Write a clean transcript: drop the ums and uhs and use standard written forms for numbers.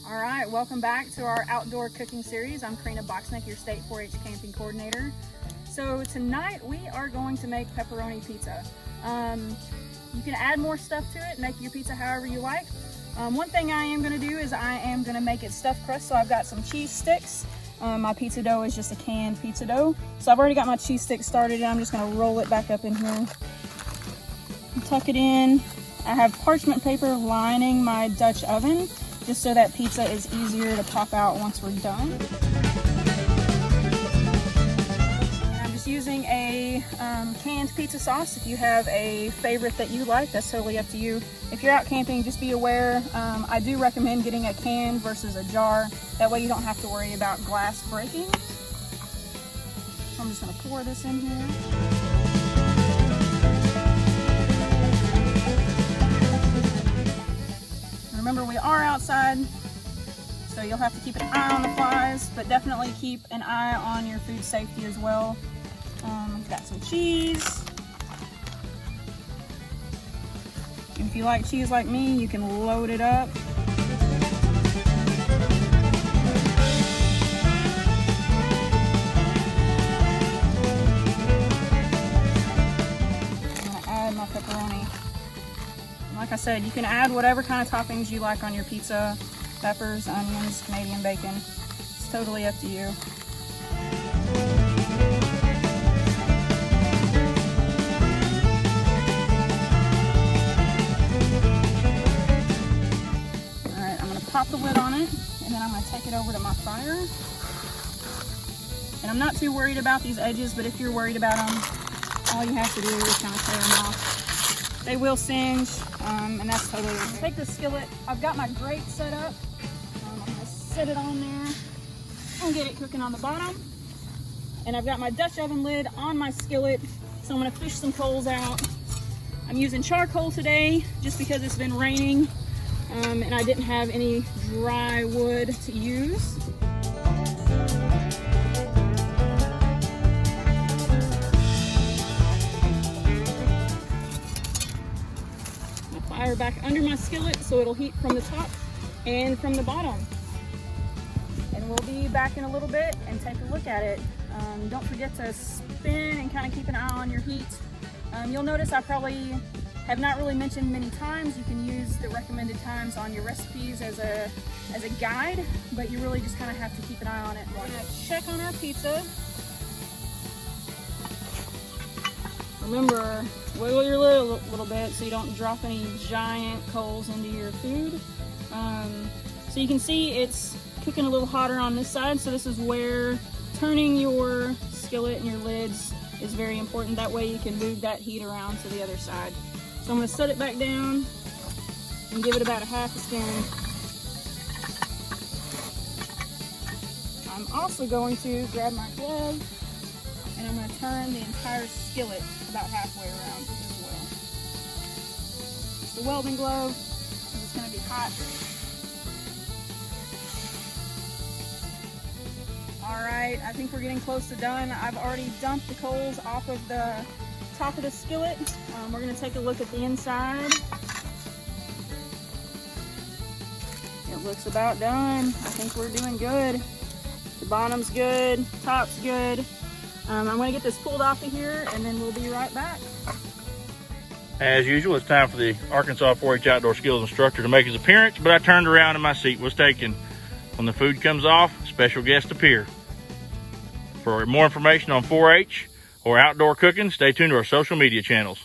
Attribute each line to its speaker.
Speaker 1: All right, welcome back to our outdoor cooking series. I'm Creenna Bocksnick, your state 4-H camping coordinator. So tonight we are going to make pepperoni pizza. You can add more stuff to it, make your pizza however you like. One thing I am going to do is I am going to make it stuffed crust. So I've got some cheese sticks. My pizza dough is just a canned pizza dough. So I've already got my cheese sticks started and I'm just going to roll it back up in here. Tuck it in. I have parchment paper lining my Dutch oven, just so that pizza is easier to pop out once we're done. I'm just using a canned pizza sauce. If you have a favorite that you like, that's totally up to you. If you're out camping, just be aware, I do recommend getting a can versus a jar. That way you don't have to worry about glass breaking. So I'm just gonna pour this in here. Remember, we are outside, so you'll have to keep an eye on the flies, but definitely keep an eye on your food safety as well. Got some cheese. And if you like cheese like me, you can load it up. I'm gonna add my pepperoni. Like I said, you can add whatever kind of toppings you like on your pizza. Peppers, onions, Canadian bacon. It's totally up to you. Alright, I'm going to pop the lid on it, and then I'm going to take it over to my fire. And I'm not too worried about these edges, but if you're worried about them, all you have to do is kind of tear them off. They will singe, and that's totally it. Take the skillet. I've got my grate set up. I'm going to set it on there and get it cooking on the bottom. And I've got my Dutch oven lid on my skillet, so I'm going to fish some coals out. I'm using charcoal today just because it's been raining, and I didn't have any dry wood to use. Fire back under my skillet so it'll heat from the top and from the bottom. And we'll be back in a little bit and take a look at it. Don't forget to spin and kind of keep an eye on your heat. You'll notice I probably have not really mentioned many times. You can use the recommended times on your recipes as a guide, but you really just kind of have to keep an eye on it. We're gonna check on our pizza. Remember, wiggle your lid a little bit so you don't drop any giant coals into your food. So you can see it's cooking a little hotter on this side, so this is where turning your skillet and your lids is very important. That way you can move that heat around to the other side. So I'm going to set it back down and give it about a half a spin. I'm also going to grab my glove and I'm going to turn the entire skillet about halfway around as well. It's the welding glove, it's going to be hot. Alright, I think we're getting close to done. I've already dumped the coals off of the top of the skillet. We're going to take a look at the inside. It looks about done. I think we're doing good. The bottom's good, top's good. I'm going to get this pulled off of here and then we'll be right back.
Speaker 2: As usual, it's time for the Arkansas 4-H Outdoor Skills Instructor to make his appearance, but I turned around and my seat was taken. When the food comes off, special guests appear. For more information on 4-H or outdoor cooking, stay tuned to our social media channels.